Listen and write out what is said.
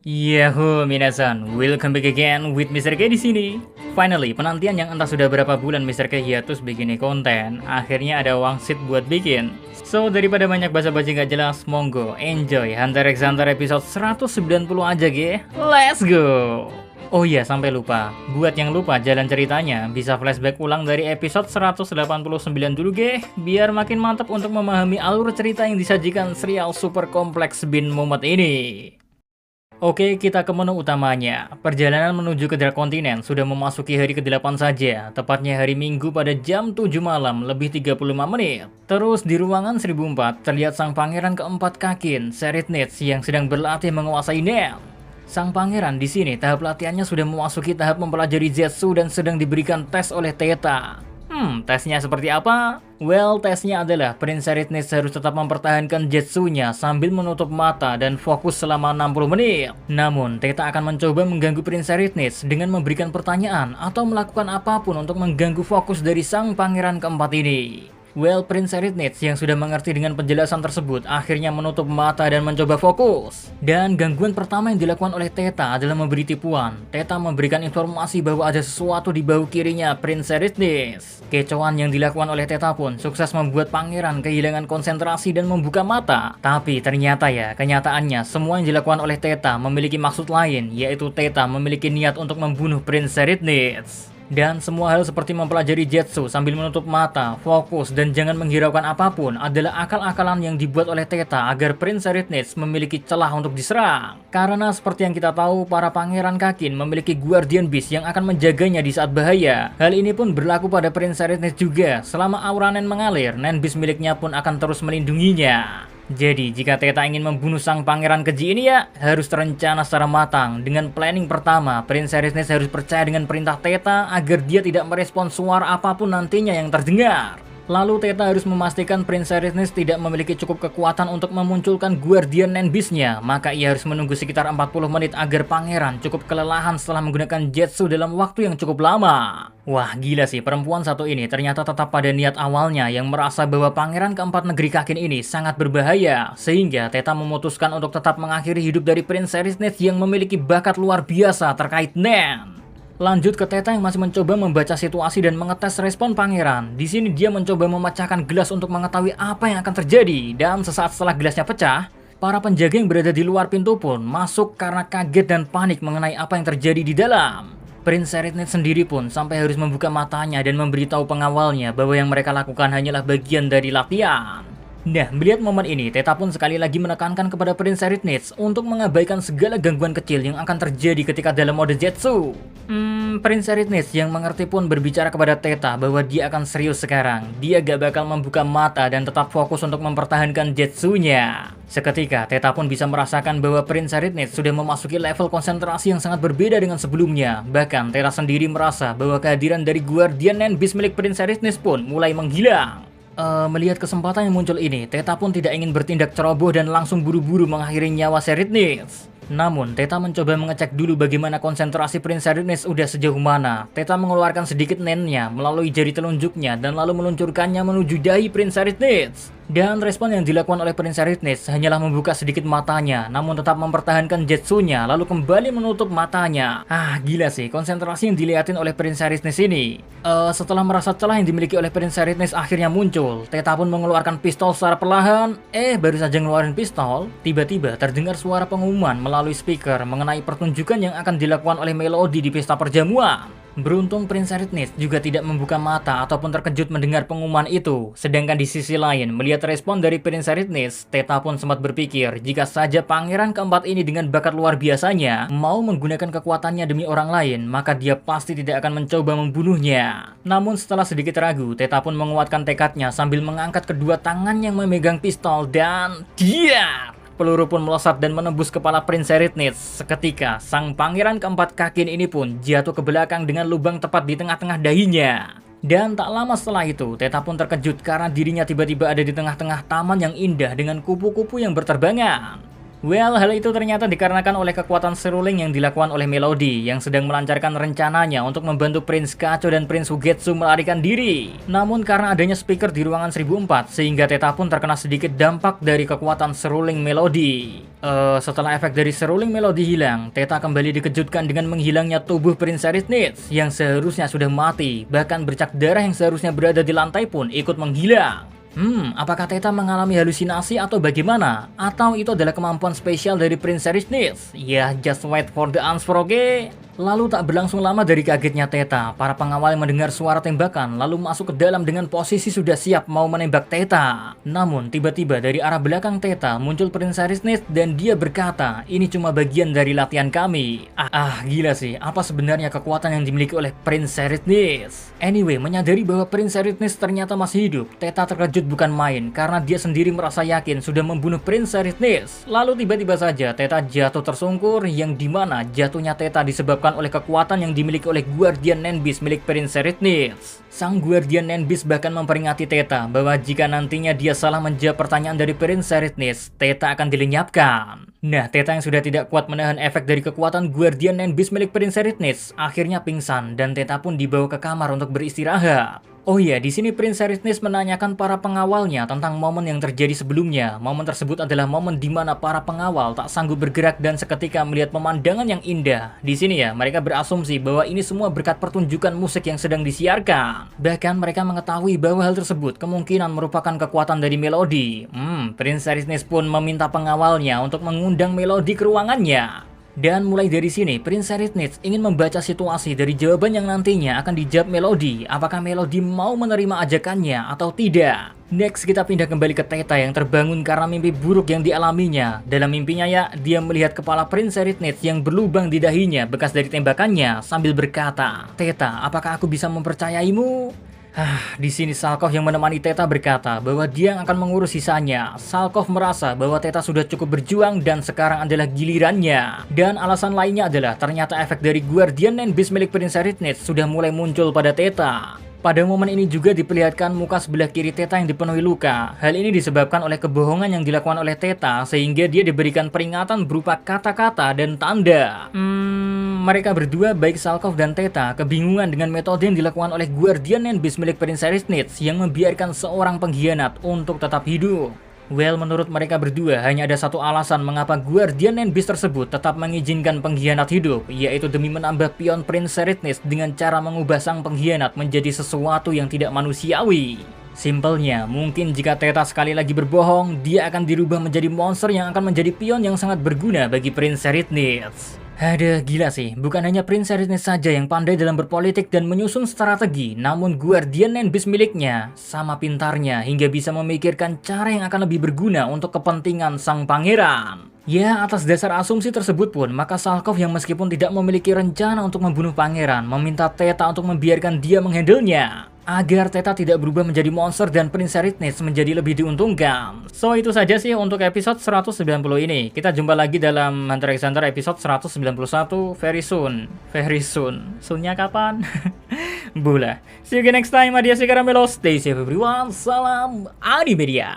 Yahoo minasan, welcome back again with Mr. K di sini. Finally, penantian yang entah sudah berapa bulan Mr. K hiatus bikin konten, akhirnya ada wangsit buat bikin. So, daripada banyak basa-basi gak jelas, monggo enjoy Hunter x Hunter episode 190 aja ge. Let's go! Oh iya, sampai lupa. Buat yang lupa jalan ceritanya, bisa flashback ulang dari episode 189 dulu ge, biar makin mantap untuk memahami alur cerita yang disajikan serial super kompleks Bin Mumet ini. Oke, kita ke menu utamanya. Perjalanan menuju ke Dark Continent sudah memasuki hari ke-8 saja, tepatnya hari Minggu pada jam 7 malam lebih 35 menit. Terus di ruangan 1004 terlihat sang pangeran keempat Kakin, Seritnitz, yang sedang berlatih menguasai Nen. Sang pangeran di sini tahap latihannya sudah memasuki tahap mempelajari Zetsu dan sedang diberikan tes oleh Theta. Tesnya seperti apa? Well, tesnya adalah Prince Seritnitz harus tetap mempertahankan Zetsunya sambil menutup mata dan fokus selama 60 menit. Namun, Theta akan mencoba mengganggu Prince Seritnitz dengan memberikan pertanyaan atau melakukan apapun untuk mengganggu fokus dari sang pangeran keempat ini. Well, Prince Seritnitz yang sudah mengerti dengan penjelasan tersebut akhirnya menutup mata dan mencoba fokus. Dan gangguan pertama yang dilakukan oleh Theta adalah memberi tipuan. Theta memberikan informasi bahwa ada sesuatu di bahu kirinya Prince Seritnitz. Kecoan yang dilakukan oleh Theta pun sukses membuat pangeran kehilangan konsentrasi dan membuka mata. Tapi ternyata ya, kenyataannya semua yang dilakukan oleh Theta memiliki maksud lain, yaitu Theta memiliki niat untuk membunuh Prince Seritnitz. Dan semua hal seperti mempelajari Zetsu sambil menutup mata, fokus, dan jangan menghiraukan apapun adalah akal-akalan yang dibuat oleh Theta agar Prince Seritnitz memiliki celah untuk diserang. Karena seperti yang kita tahu, para pangeran Kakin memiliki Guardian Beast yang akan menjaganya di saat bahaya. Hal ini pun berlaku pada Prince Seritnitz juga. Selama aura Nen mengalir, Nen Beast miliknya pun akan terus melindunginya. Jadi, jika Theta ingin membunuh sang pangeran keji ini ya, harus terencana secara matang. Dengan planning pertama, Prince Seritnitz harus percaya dengan perintah Theta agar dia tidak merespons suara apapun nantinya yang terdengar. Lalu Theta harus memastikan Prince Seritnitz tidak memiliki cukup kekuatan untuk memunculkan Guardian Nen Beast-nya. Maka ia harus menunggu sekitar 40 menit agar pangeran cukup kelelahan setelah menggunakan Zetsu dalam waktu yang cukup lama. Wah, gila sih, perempuan satu ini ternyata tetap pada niat awalnya yang merasa bahwa pangeran keempat negeri Kakin ini sangat berbahaya. Sehingga Theta memutuskan untuk tetap mengakhiri hidup dari Prince Seritnitz yang memiliki bakat luar biasa terkait Nen. Lanjut ke Theta yang masih mencoba membaca situasi dan mengetes respon pangeran. Di sini dia mencoba memecahkan gelas untuk mengetahui apa yang akan terjadi. Dan sesaat setelah gelasnya pecah, para penjaga yang berada di luar pintu pun masuk karena kaget dan panik mengenai apa yang terjadi di dalam. Prince Seritnitz sendiri pun sampai harus membuka matanya dan memberitahu pengawalnya bahwa yang mereka lakukan hanyalah bagian dari latihan. Nah, melihat momen ini, Theta pun sekali lagi menekankan kepada Prince Seritnitz untuk mengabaikan segala gangguan kecil yang akan terjadi ketika dalam mode Zetsu. Prince Seritnitz yang mengerti pun berbicara kepada Theta bahwa dia akan serius sekarang. Dia gak bakal membuka mata dan tetap fokus untuk mempertahankan Zetsunya. Seketika, Theta pun bisa merasakan bahwa Prince Seritnitz sudah memasuki level konsentrasi yang sangat berbeda dengan sebelumnya. Bahkan, Theta sendiri merasa bahwa kehadiran dari Guardian Nen Beast milik Prince Seritnitz pun mulai menghilang. Melihat kesempatan yang muncul ini, Theta pun tidak ingin bertindak ceroboh dan langsung buru-buru mengakhiri nyawa Seritnitz. Namun, Theta mencoba mengecek dulu bagaimana konsentrasi Prince Seritnitz udah sejauh mana. Theta mengeluarkan sedikit nennya melalui jari telunjuknya dan lalu meluncurkannya menuju dahi Prince Seritnitz. Dan respon yang dilakukan oleh Prince Seritnitz hanyalah membuka sedikit matanya, namun tetap mempertahankan Zetsunya lalu kembali menutup matanya. Gila sih, konsentrasi yang dilihatin oleh Prince Seritnitz ini. Setelah merasa celah yang dimiliki oleh Prince Seritnitz akhirnya muncul, Theta pun mengeluarkan pistol secara perlahan. Baru saja ngeluarin pistol, tiba-tiba terdengar suara pengumuman melalui speaker mengenai pertunjukan yang akan dilakukan oleh Melody di pesta perjamuan. Beruntung Prince Seritnitz juga tidak membuka mata ataupun terkejut mendengar pengumuman itu. Sedangkan di sisi lain, melihat respon dari Prince Seritnitz, Theta pun sempat berpikir jika saja pangeran keempat ini dengan bakat luar biasanya mau menggunakan kekuatannya demi orang lain, maka dia pasti tidak akan mencoba membunuhnya. Namun setelah sedikit ragu, Theta pun menguatkan tekadnya sambil mengangkat kedua tangan yang memegang pistol dan diar! Peluru pun melesat dan menembus kepala Prince Seritnitz. Seketika, sang pangeran keempat Kakin ini pun jatuh ke belakang dengan lubang tepat di tengah-tengah dahinya. Dan tak lama setelah itu, Theta pun terkejut karena dirinya tiba-tiba ada di tengah-tengah taman yang indah dengan kupu-kupu yang berterbangan. Well, hal itu ternyata dikarenakan oleh kekuatan seruling yang dilakukan oleh Melody yang sedang melancarkan rencananya untuk membantu Prince Kacho dan Prince Ugetsu melarikan diri. Namun karena adanya speaker di ruangan 1004 sehingga Teta pun terkena sedikit dampak dari kekuatan seruling Melody. Setelah efek dari seruling Melody hilang, Teta kembali dikejutkan dengan menghilangnya tubuh Prince Arithnitz yang seharusnya sudah mati, bahkan bercak darah yang seharusnya berada di lantai pun ikut menghilang. Apakah Teta mengalami halusinasi atau bagaimana? Atau itu adalah kemampuan spesial dari Prince Arithnitz? Ya, just wait for the answer, oke? Lalu tak berlangsung lama dari kagetnya Teta, para pengawal mendengar suara tembakan lalu masuk ke dalam dengan posisi sudah siap mau menembak Teta. Namun tiba-tiba dari arah belakang Teta muncul Prince Arithnitz dan dia berkata, ini cuma bagian dari latihan kami. Gila sih, apa sebenarnya kekuatan yang dimiliki oleh Prince Arithnitz? Anyway, menyadari bahwa Prince Arithnitz ternyata masih hidup, Teta terkejut bukan main karena dia sendiri merasa yakin sudah membunuh Prince Arithnitz. Lalu tiba-tiba saja Teta jatuh tersungkur yang dimana jatuhnya Teta disebabkan oleh kekuatan yang dimiliki oleh Guardian Nenbis milik Prince Arithnitz. Sang Guardian Nenbis bahkan memperingati Teta bahwa jika nantinya dia salah menjawab pertanyaan dari Prince Arithnitz, Teta akan dilenyapkan. Nah, Teta yang sudah tidak kuat menahan efek dari kekuatan Guardian Nenbis milik Prince Arithnitz akhirnya pingsan dan Teta pun dibawa ke kamar untuk beristirahat. Oh iya, di sini Prince Arithnitz menanyakan para pengawalnya tentang momen yang terjadi sebelumnya. Momen tersebut adalah momen di mana para pengawal tak sanggup bergerak dan seketika melihat pemandangan yang indah. Di sini ya, mereka berasumsi bahwa ini semua berkat pertunjukan musik yang sedang disiarkan. Bahkan mereka mengetahui bahwa hal tersebut kemungkinan merupakan kekuatan dari Melody. Prince Arithnitz pun meminta pengawalnya untuk mengundang Melody ke ruangannya. Dan mulai dari sini, Prince Arithnitz ingin membaca situasi dari jawaban yang nantinya akan dijawab Melody. Apakah Melody mau menerima ajakannya atau tidak? Next, kita pindah kembali ke Teta yang terbangun karena mimpi buruk yang dialaminya. Dalam mimpinya ya, dia melihat kepala Prince Arithnitz yang berlubang di dahinya bekas dari tembakannya sambil berkata, "Teta, apakah aku bisa mempercayaimu?" Di sini Salkov yang menemani Teta berkata bahwa dia yang akan mengurus sisanya. Salkov merasa bahwa Teta sudah cukup berjuang dan sekarang adalah gilirannya. Dan alasan lainnya adalah ternyata efek dari Guardian Nenbis milik Prince Arithnitz sudah mulai muncul pada Teta. Pada momen ini juga diperlihatkan muka sebelah kiri Teta yang dipenuhi luka. Hal ini disebabkan oleh kebohongan yang dilakukan oleh Teta sehingga dia diberikan peringatan berupa kata-kata dan tanda. Mereka berdua, baik Salkov dan Teta, kebingungan dengan metode yang dilakukan oleh Guardian Nenbis milik Prince Arithnitz yang membiarkan seorang pengkhianat untuk tetap hidup. Well, menurut mereka berdua hanya ada satu alasan mengapa Guardian Nenbis tersebut tetap mengizinkan pengkhianat hidup, yaitu demi menambah pion Prince Arithnitz dengan cara mengubah sang pengkhianat menjadi sesuatu yang tidak manusiawi. Simpelnya, mungkin jika Teta sekali lagi berbohong, dia akan dirubah menjadi monster yang akan menjadi pion yang sangat berguna bagi Prince Arithnitz. Gila sih, bukan hanya Prince Arithnitz saja yang pandai dalam berpolitik dan menyusun strategi, namun Guardian Nenbis miliknya sama pintarnya hingga bisa memikirkan cara yang akan lebih berguna untuk kepentingan sang pangeran. Ya, atas dasar asumsi tersebut pun, maka Salkov yang meskipun tidak memiliki rencana untuk membunuh pangeran, meminta Teta untuk membiarkan dia menghandlenya agar Teta tidak berubah menjadi monster dan Prince Arithnitz menjadi lebih diuntungkan. So, itu saja sih untuk episode 190 ini. Kita jumpa lagi dalam Hunter x Hunter episode 191 very soon. Very soon. Soonnya kapan? Bula. See you again next time. Adios, Caramelo. Stay safe everyone. Salam Animedia.